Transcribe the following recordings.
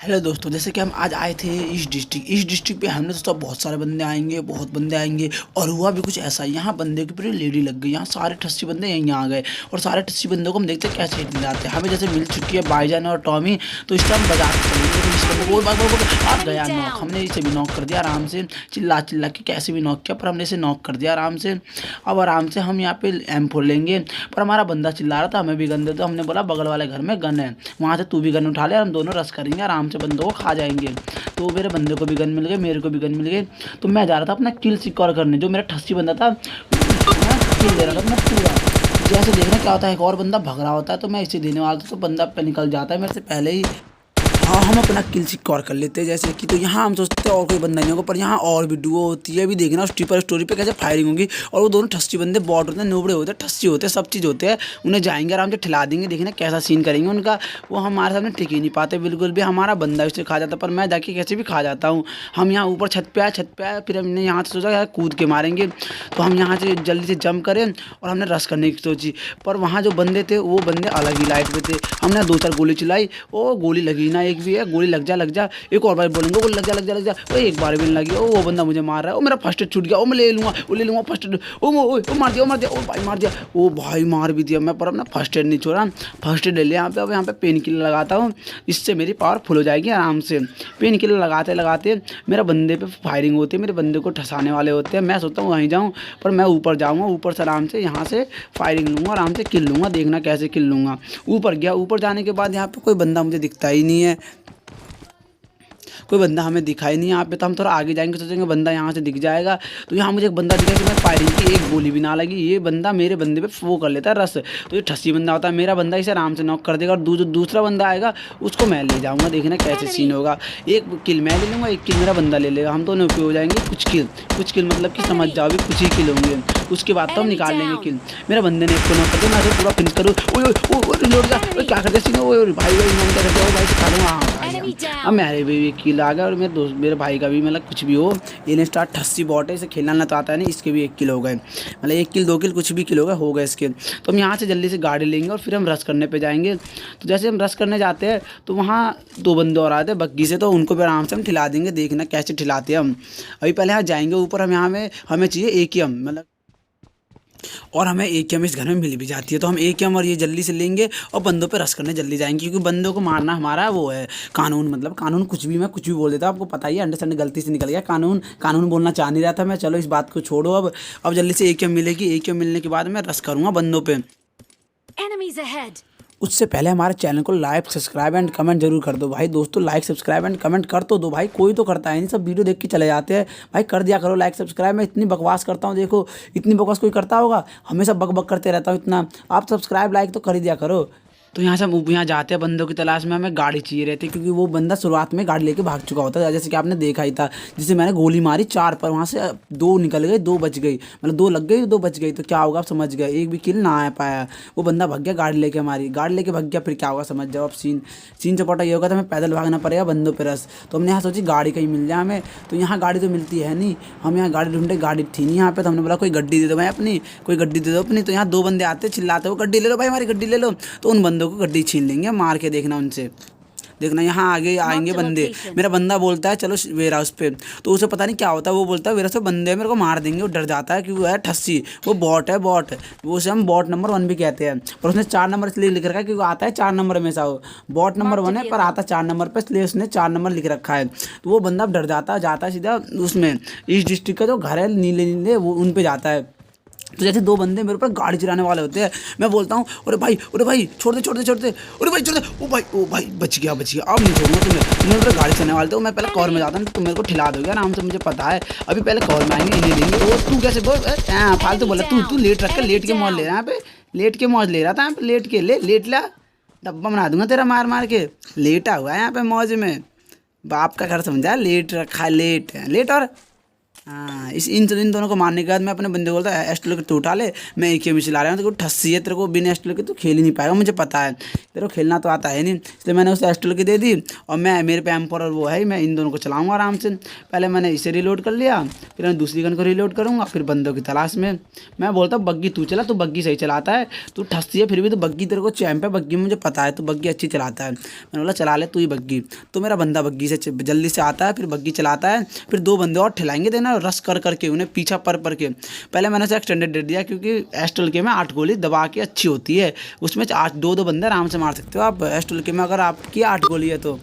Hello दोस्तों, जैसे कि हम आज आए थे इस डिस्ट्रिक्ट पे। हमने सोचा बहुत सारे बंदे आएंगे, बहुत बंदे आएंगे, और हुआ भी कुछ ऐसा। यहाँ बंदे के पूरी लेडी लग गई। यहाँ सारे ठस्सी बंदे यहीं आ गए, और सारे ठस्सी बंदों को हम देखते हैं कैसे हिलाते हैं। हमें जैसे मिल चुकी है भाईजान और टॉमी, तो इस टाइम बाजार से चलेंगे। तो इस बंदे को आ गया नॉक। हमने इसे भी नॉक कर दिया आराम से, चिल्ला चिल्ला के कैसे भी नॉक किया, पर हमने इसे नॉक कर दिया आराम से। अब आराम से हम यहाँ पे M4 लेंगे, पर हमारा बंदा चिल्ला रहा था हमें भी गन दे दो। हमने बोला बगल वाले घर में गन है, वहाँ से तू भी गन उठा ले, हम दोनों रश करेंगे आराम से, बंदों को खा जाएंगे। तो मेरे बंदे को भी गन मिल गई, मेरे को भी गन मिल गई। तो मैं जा रहा था अपना किल सिक्योर करने। जो मेरा ठस्सी बंदा था, मैं किल दे रहा था मैं पूरा। जैसे देखना क्या होता है, एक और बंदा भग रहा होता है, तो मैं इसे देने वाला था, तो बंदा पे निकल जाता है मेरे से पहले ही। हाँ, हम अपना किल सिक्योर कर लेते हैं जैसे कि। तो यहाँ हम सोचते हैं और कोई बंदा नहीं होगा, पर यहाँ और भी डुओ होती है। अभी देखना उस ट्रिपल स्टोरी पे कैसे फायरिंग होगी। और वो दोनों ठस्सी बंदे बॉट होते हैं, नोबड़े होते हैं, ठस्सी होते हैं, सब चीज़ होते हैं। उन्हें जाएंगे आराम से ठिला देंगे, देखना कैसा सीन करेंगे उनका। वो हमारे सामने टिक ही नहीं पाते बिल्कुल भी। हमारा बंदा उसे खा जाता, पर मैं जाके कैसे भी खा जाता हूँ। हम यहाँ ऊपर छत पे आए, फिर हमने यहाँ से सोचा यार कूद के मारेंगे। तो हम यहाँ से जल्दी से जंप करें, और हमने रश करने की सोची। पर वहाँ जो बंदे थे वो बंदे अलग ही लाइट पे थे। हमने 2-4 गोली चलाई, वो गोली लगी ना, एक भी है गोली लग जा। एक और बार बोलेंगे वो लग जा। वो एक बार भी नहीं लगी। वो बंदा मुझे मार रहा है, वो मेरा फर्स्ट एड छूट गया। वो मैं ले लूँगा फर्स्ट एड। ओ मार दिया, ओ भाई मार दिया, ओ भाई मार भी दिया मैं, पर अपना फर्स्ट एड नहीं छोड़ा। फर्स्ट एड ले लिया यहाँ पे। अब यहाँ पे पेन किलर लगाता हूँ, इससे मेरी पावर फुल हो जाएगी आराम से। पेन किलर लगाते लगाते मेरा बंदे पे फायरिंग होती है, मेरे बंदे को ठसाने वाले होते हैं। मैं सोचता हूँ वहीं जाऊँ, पर मैं ऊपर जाऊँगा, ऊपर से आराम से यहाँ से फायरिंग लूँगा, आराम से किल लूँगा। देखना कैसे किल लूँगा। ऊपर गया, ऊपर जाने के बाद यहाँ पे कोई बंदा मुझे दिखता ही नहीं है, कोई बंदा हमें दिखाई नहीं यहाँ पे। तो हम थोड़ा आगे जाएंगे, सोचेंगे बंदा यहाँ से दिख जाएगा। तो यहाँ मुझे एक बंदा दिखा कि मैं फायरिंग की, एक गोली भी ना लगी। ये बंदा मेरे बंदे पे वो कर लेता है रस। तो ये ठस्सी बंदा होता है, मेरा बंदा इसे आराम से नॉक कर देगा, और दूसरा बंदा आएगा उसको मैं ले जाऊँगा। देखना कैसे सीन होगा। एक किल मैं ले लूँगा, एक किल मेरा बंदा ले लेगा। हम दोनों पे हो जाएंगे कुछ किल मतलब कि समझ जाओ भी कुछ ही किल होंगे। उसके बाद तो हम निकाल लेंगे किल। मेरा बंदे ने एक को नॉक कर दिया, मैं उसे पूरा फिनिश करूँ। लोड जा, क्या करते सीन, भाई मैं क्या करते हो भाई, सिखा दूँगा। हाँ, अब मेरे भी एक किल आ गया, और मेरे भाई का भी, मतलब कुछ भी हो, ये स्टार ठस्सी बॉट है, इसे खेलना ना तो आता है नहीं। इसके भी 1 किल हो गए, मतलब 1 किल 2 किल कुछ भी किल हो गए इसके। तो हम यहाँ से जल्दी से गाड़ी लेंगे, और फिर हम रश करने पे जाएंगे। तो जैसे हम रश करने जाते हैं, तो वहाँ 2 बंदे और आते हैं बग्गी से, तो उनको भी आराम से हम ठिला देंगे। देखना कैसे ठिलाते हैं हम। अभी पहले यहाँ जाएंगे ऊपर। हम यहाँ में हमें चाहिए AKM, मतलब, और हमें AKM इस घर में मिल भी जाती है। तो हम AKM और ये जल्दी से लेंगे, और बंदों पे रश करने जल्दी जाएंगे, क्योंकि बंदों को मारना हमारा वो है कानून। मतलब कानून कुछ भी, मैं कुछ भी बोल देता हूँ, आपको पता ही है। अंडरस्टैंड गलती से निकल गया, कानून बोलना चाह नहीं रहा था मैं। चलो इस बात को छोड़ो। अब जल्दी से AKM मिलेगी। AKM मिलने के बाद मैं रश करूँगा बंदों पे। उससे पहले हमारे चैनल को लाइक सब्सक्राइब एंड कमेंट जरूर कर दो भाई। दोस्तों लाइक सब्सक्राइब एंड कमेंट कर तो दो भाई, कोई तो करता है नहीं, सब वीडियो देख के चले जाते हैं। भाई कर दिया करो लाइक सब्सक्राइब। मैं इतनी बकवास करता हूँ, देखो इतनी बकवास कोई करता होगा? हमेशा बक बक करते रहता हूँ इतना। आप सब्सक्राइब लाइक तो कर ही दिया करो। तो यहाँ से हम यहाँ जाते हैं बंदों की तलाश में। हमें गाड़ी चाहिए रहती है, क्योंकि वो बंदा शुरुआत में गाड़ी लेके भाग चुका होता है, जैसे कि आपने देखा ही था। जिसे मैंने गोली मारी 4 पर, वहाँ से 2 निकल गए, 2 बच गई, मतलब 2 लग गई 2 बच गई। तो क्या होगा आप समझ गए, एक भी किल ना आ पाया। वो बंदा भाग गया गाड़ी लेके, हमारी गाड़ी लेके भाग गया। फिर क्या होगा समझ जाओ। अब सीन चपाटा ये होगा, तो हमें पैदल भागना पड़ेगा बंदों पे रस। तो हमने यहाँ सोची गाड़ी कहीं मिल जाए हमें। तो यहाँ गाड़ी तो मिलती है नहीं। हम यहाँ गाड़ी ढूंढे, गाड़ी थी नहीं यहाँ पे। तो हमने बोला कोई गड्डी दे दो भाई अपनी, कोई गड्डी दे दो अपनी। तो यहाँ 2 बंदे आते चिल्लाते, वो गड्डी ले लो भाई, हमारी गड्डी ले लो। तो उन बंदों को गड्डी छीन लेंगे मार के। देखना उनसे, देखना यहाँ आगे आएंगे बंदे। मेरा बंदा बोलता है चलो वेयर हाउस पे। तो उसे पता नहीं क्या होता है, वो बोलता है वेयर हाउस पे बंदे हैं, मेरे को मार देंगे। वो डर जाता है, क्योंकि वो है ठस्सी, वो बॉट है बॉट। वो उसे हम बॉट नंबर 1 भी कहते हैं। पर उसने 4 नंबर इसलिए लिख रखा है क्योंकि आता है 4 नंबर में सा। वो बॉट नंबर 1 है, पर आता 4 नंबर पर, इसलिए उसने 4 नंबर लिख रखा है। तो वो बंदा डर जाता है, जाता है सीधा उसमें, इस डिस्ट्रिक्ट का जो घर है नीले नीले, वो उन पर जाता है। तो जैसे 2 बंदे मेरे ऊपर गाड़ी चलाने वाले होते हैं, मैं बोलता हूँ अरे भाई छोड़ दे, अरे भाई छोड़ दे। ओ भाई बच गया। अब नहीं छोड़ूंगा तुम्हें। मेरे ऊपर गाड़ी चलाने वाले थे, मैं पहले कॉर में जाता हूँ, तुम मेरे को ठिला दोगे आराम से, मुझे पता है। अभी पहले कॉर में आएंगे, इन्हें देंगे। वो तू कैसे बोल फालतू बोला, तू लेट रख के, लेट के मौज ले रहा है यहाँ पे, लेट के मौज ले रहा था यहाँ पे, लेट ला, डब्बा बना दूंगा तेरा मार के। लेटा हुआ है यहाँ पे मौज में, बाप का घर समझा, लेट रखा, लेट और हाँ, इन दोनों को मारने के बाद मैं अपने बंदे को बोलता है एस्ट्रो के तू उठा ले, मैं एक ही चला रहा हूँ, तो ठस्सी है तेरे को, बिना एस्ट्रो के तू खेल ही नहीं पाएगा, मुझे पता है तेरे को खेलना तो आता है नहीं, इसलिए मैंने उसे एस्ट्रो की दे दी। और मैं मेरे पे एम्पर वो है, मैं इन दोनों को चलाऊंगा आराम से। पहले मैंने इसे रिलोड कर लिया, फिर मैं दूसरी गन को रिलोड करूँगा, फिर बंदों की तलाश में। मैं बोलता हूँ बग्गी तू चला, तू बग्गी सही चलाता है, तू ठस्सी है फिर भी तो बग्गी तेरे को चैम्प है बग्गी, मुझे पता है तू बग्गी अच्छी चलाता है। मैंने बोला चला ले तू ही बग्गी। तो मेरा बंदा बग्गी से जल्दी से आता है, फिर बग्गी चलाता है, फिर दो बंदे और ठिलाएंगे देना रस कर करके उन्हें पीछा पर के। पहले मैंने उसे एक्सटेंडेड दे दिया, क्योंकि एस्टल के में 8 गोली दबा के अच्छी होती है, उसमें 8 दो बंदे आराम से मार सकते हो आप एस्टल के में, अगर आपकी 8 गोली है तो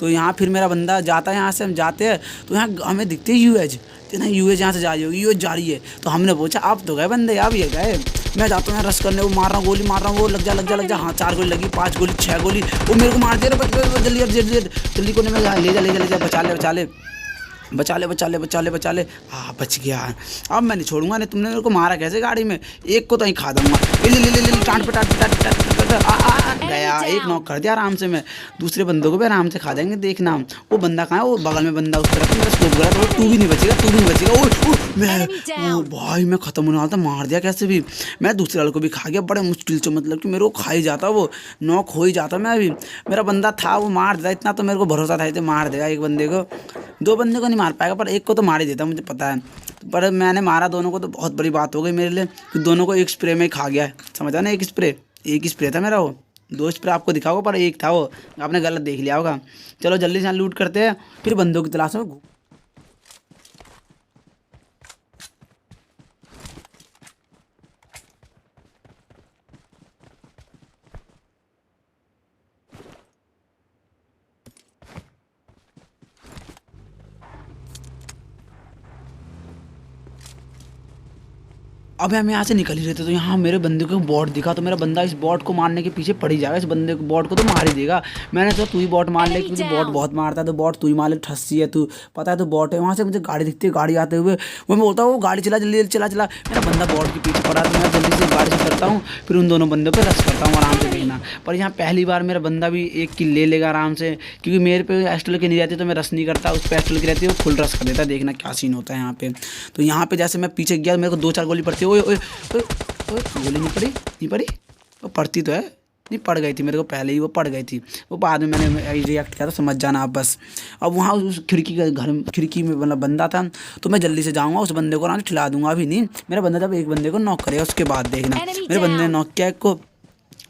यहाँ फिर मेरा बंदा जाता है, यहाँ से हम जाते हैं तो यहाँ हमें दिखते है यूएज, तो ना यूएज यहाँ से जा रही होगी, यूएज जा रही है, तो हमने पूछा आप तो गए बंदे, आप ये गए। मैं जाता हूँ यहाँ रस करने, वो मार रहा हूँ गोली मार रहा हूँ, वो लग जा हाँ 4 गोली लगी, 5 गोली 6 गोली, वो मेरे को मार दे रहा, जल्दी जल्दी जल्दी को मैं ले जा बचा ले। हाँ बच गया, अब मैं नहीं छोड़ूंगा, नहीं तुमने मेरे को मारा कैसे गाड़ी में, एक को तो ही खा दूंगा, ले टांट पे गया, एक नॉक कर दिया आराम से। मैं दूसरे बंदों को भी आराम से खा देंगे, देखना। वो बंदा कहाँ है, वो बगल में बंदा उस तरफ, मेरा स्कोप गया तो तू भी नहीं बचेगा। मैं भाई मैं खत्म होने वाला था, मार दिया कैसे भी, मैं दूसरे वाले को भी खा गया बड़े मुश्किल से, मतलब कि मेरे को खा ही जाता, वो नॉक हो ही जाता। मैं अभी मेरा बंदा था वो मार देता, इतना तो मेरे को भरोसा था, तो मार देगा एक बंदे को, 2 बंदे को नहीं मार पाएगा पर एक को तो मार ही देता, मुझे पता है। पर मैंने मारा दोनों को, तो बहुत बड़ी बात हो गई मेरे लिए कि दोनों को एक स्प्रे में खा गया है, समझा ना, एक ही स्प्रे था मेरा, वो 2 स्प्रे आपको दिखा होगा पर एक था, वो आपने गलत देख लिया होगा। चलो जल्दी से लूट करते हैं, फिर बंदों की तलाश में। अबे हम यहाँ से निकल ही रहे थे, तो यहाँ मेरे बंदे को बॉट दिखा, तो मेरा बंदा इस बॉट को मारने के पीछे पड़ ही जाएगा, इस बंदे को बॉट को तो मार ही देगा। मैंने सोचा तू ही बॉट मार ले, क्योंकि बॉट बहुत मारता है, तो बॉट तू ही मार ले, ठस्सी है तू, पता है तो बॉट है। वहाँ से मुझे गाड़ी दिखती है, गाड़ी आते हुए, वो मैं बोलता हूँ गाड़ी चला जल्दी चला। मेरा बंदा बॉट के पीछे पड़ा, तो मैं जल्दी से गाड़ी से करता हूँ, फिर उन दोनों बंदों पर रस करता हूँ आराम से, देखना। पर यहाँ पहली बार मेरा बंदा भी 1 किल ले लेगा आराम से, क्योंकि मेरे पे एस्टल की नहीं रहती तो मैं रस नहीं करता, उस पर एस्टल की रहती है वो फुल रस कर देता, देखना क्या सीन होता है यहाँ पे। तो यहाँ पे जैसे मैं पीछे गया, मेरे को 2-4 गोली पड़ती है, ओए गोली नहीं पड़ी, वो पड़ती तो है, नहीं पड़ गई थी मेरे को पहले ही, वो पड़ गई थी, वो बाद में मैंने रिएक्ट किया, तो समझ जाना आप बस। अब वहाँ उस खिड़की में मतलब बंदा था, तो मैं जल्दी से जाऊँगा, उस बंदे को ना खिला दूंगा, अभी नहीं, मेरा बंदा जब एक बंदे को नॉक करेगा उसके बाद देखना, मेरे बंदे ने नॉक किया एक को,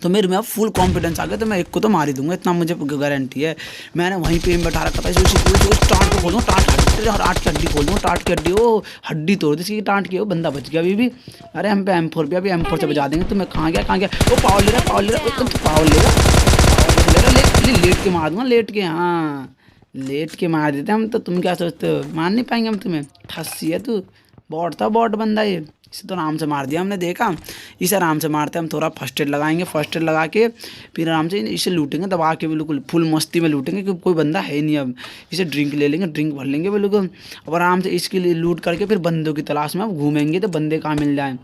तो मेरे में फुल कॉन्फिडेंस आ गया, तो मैं एक को तो मार ही दूंगा, इतना मुझे गारंटी है। मैंने वहीं पे बैठा रखा था, टाँट को खोल दूँ, टाँट की हड्डी खोल दूँ, टाँट की हड्डी, वो हड्डी तोड़ दी इसकी टाँट की, वो बंदा बच गया अभी भी। अरे हम पे M4 भी, अभी M4 से बजा देंगे। तो मैं कहाँ गया, वो पावर ले रहा लेट के मार दूंगा, लेट के, हाँ लेट के मार देते हम, तो तुम क्या सोचते हो, मार नहीं पाएंगे हम तुम्हें, ठस्सी है तू, बॉट था बॉट बंदा ये, इसे तो आराम से मार दिया हमने, देखा इसे आराम से मारते हैं हम। थोड़ा फर्स्ट एड लगाएंगे, फर्स्ट एड लगा के फिर आराम से इसे लूटेंगे, दबा के बिल्कुल फुल मस्ती में लूटेंगे, क्योंकि कोई बंदा है नहीं अब। इसे ड्रिंक ले लेंगे, ड्रिंक भर लेंगे बिल्कुल, अब आराम से इसके लिए लूट करके फिर बंदों की तलाश में अब घूमेंगे, तो बंदे कहाँ मिल जाए।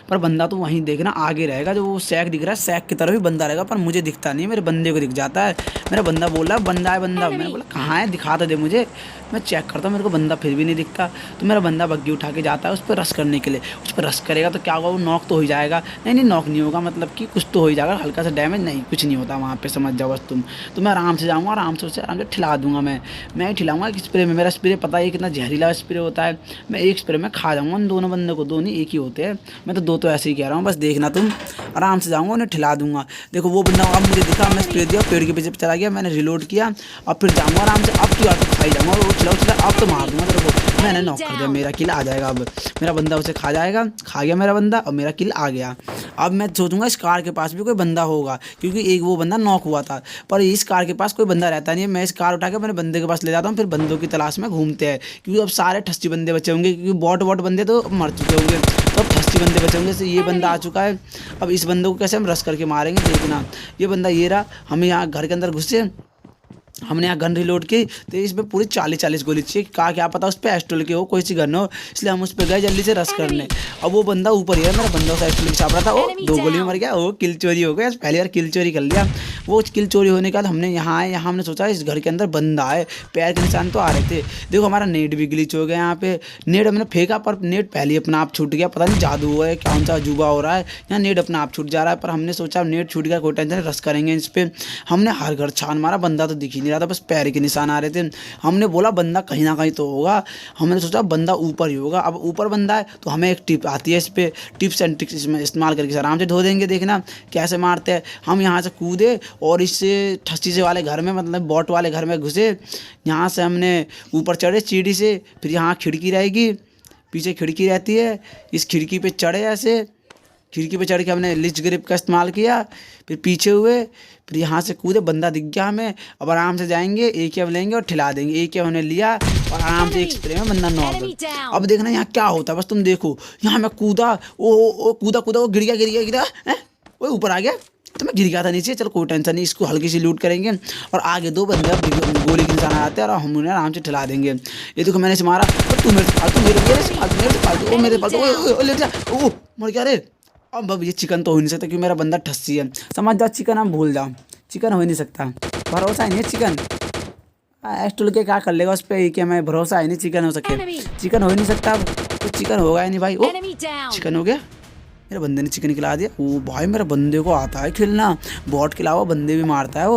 पर बंदा तो वहीं देखना आगे रहेगा, जो वो सैक दिख रहा है सैक की तरफ ही बंदा रहेगा, पर मुझे दिखता नहीं है, मेरे बंदे को दिख जाता है। मेरा बंदा बोल रहा है बंदा है बंदा, मैंने बोला कहाँ है, दिखा तो दे मुझे, मैं चेक करता हूँ, मेरे को बंदा फिर भी नहीं दिखता। तो मेरा बंदा बग्गी उठा के जाता है उस पर रश करने के लिए, उस पर रश करेगा तो क्या होगा, वो नॉक तो हो जाएगा, नहीं नॉक नहीं होगा, मतलब कि कुछ तो हो ही जाएगा, हल्का सा डैमेज, नहीं कुछ नहीं होता वहाँ पे, समझ जाओ बस तुम। तो मैं आराम से जाऊँगा, आराम से उसे आराम से ठिला दूंगा, मैं ही ठिलाऊंगा एक स्प्रे में, मेरा स्प्रे पता है कितना जहरीला स्प्रे होता है, मैं एक स्प्रे में खा जाऊँगा उन दोनों बंदों को, 2 नहीं 1 ही होते हैं, मैं तो 2 तो ऐसे ही कह रहा हूँ, बस देखना तुम, आराम से जाऊँगा उन्हें ठिला दूंगा। देखो वो बंदा अब मुझे दिखा, मैं स्प्रे दिया, पेड़ के पीछे चला गया, मैंने रिलोड किया, अब फिर जाऊँगा आराम से, अब की बार तो खा ही जाऊँगा, वो चला अब तो मार दूंगा तेरे को, मैंने नॉक कर दिया, मेरा किल आ जाएगा, अब मेरा बंदा उसे खा जाएगा, खा गया मेरा बंदा, और मेरा किल आ गया। अब मैं सोचूंगा इस कार के पास भी कोई बंदा होगा, क्योंकि एक वो बंदा नॉक हुआ था, पर इस कार के पास कोई बंदा रहता नहीं है। मैं इस कार उठा के मेरे बंदे के पास ले जाता हूँ, फिर बंदों की तलाश में घूमते हैं, क्योंकि अब सारे ठस्सी बंदे बचे होंगे, क्योंकि बॉट बंदे तो मर चुके होंगे, तो अब ठस्सी बंदे बचे होंगे। ये बंदा आ चुका है, अब इस बंदे को कैसे हम रश करके मारेंगे, देखना। ये बंदा ये रहा, हम यहाँ घर के अंदर घुसे, हमने यहाँ गन रिलोड की तो इसमें पूरी 40-40 गोली चाहिए, कहा क्या पता उस पर एस्ट्रोल के हो, कोई सी गन हो, इसलिए हम उस पर गए जल्दी से रश करने। अब वो बंदा ऊपर ही है, मेरा बंदा उस एस्ट्रोल के छाप रहा था, वो 2 गोली में मर गया। वो किल चोरी हो गया, पहली बार किल चोरी कर लिया। वो किल चोरी होने के बाद हमने यहाँ आए, यहाँ हमने सोचा इस घर के अंदर बंदा है, पैर के निशान तो आ रहे थे। देखो हमारा नेट भी ग्लिच हो गया यहाँ पे, नेट हमने फेंका पर नेट पहले ही अपना आप छूट गया, पता नहीं जादू हुआ है कौन सा अजूबा हो रहा है, यहाँ नेट अपना आप छूट जा रहा है। पर हमने सोचा नेट छूट गया, कोई टेंशन, रश करेंगे इस पर। हमने हर घर छान मारा, बंदा तो दिख ही नहीं रहा था, बस पैर के निशान आ रहे थे। हमने बोला बंदा कहीं ना कहीं तो होगा, हमने सोचा बंदा ऊपर ही होगा। अब ऊपर बंदा है तो हमें एक टिप आती है, इस पर टिप्स एंड ट्रिक्स इसमें इस्तेमाल करके आराम से धो देंगे। देखना कैसे मारते हैं। हम यहाँ से कूदे और इससे ठस्सी से वाले घर में, मतलब बॉट वाले घर में घुसे। यहाँ से हमने ऊपर चढ़े सीढ़ी से, फिर यहाँ खिड़की रहेगी, पीछे खिड़की रहती है, इस खिड़की पे चढ़े, ऐसे खिड़की पे चढ़ के हमने लिच ग्रिप का इस्तेमाल किया, फिर पीछे हुए, फिर यहाँ से कूदे, बंदा दिख गया हमें। अब आराम से जाएंगे, एक एम लेंगे और ठिला देंगे। एक एम हमने लिया और आराम से एक स्प्रे में बंदा नॉक। अब देखना यहाँ क्या होता है, बस तुम देखो। यहाँ मैं कूदा, ओ कूदा वो गिर गया वो ऊपर आ गया, तो मैं गिर गया था नीचे। चलो कोई टेंशन नहीं, इसको हल्की सी लूट करेंगे और आगे 2 बंदे गोली के निशान आते हैं और हम उन्हें आराम से ठिला देंगे। ये देखो मैंने इसे मारा, तू मेरे से फालतू, मेरे फालतू ले जा, ओ मर गया रे। अब ये चिकन तो हो नहीं सकता क्योंकि मेरा बंदा ठस्सी है, समझ जाओ। चिकन हम भूल जाओ, चिकन हो ही नहीं सकता, भरोसा ही नहीं है चिकन। एस्टोल के क्या कर लेगा उस पर, क्या मैं भरोसा है नहीं चिकन हो सके, चिकन हो ही नहीं सकता। तो चिकन होगा ही नहीं भाई। ओ चिकन हो गया, मेरे बंदे ने चिकन खिला दिया। ओ भाई मेरे बंदे को आता है खेलना, बॉट के अलावा बंदे भी मारता है वो।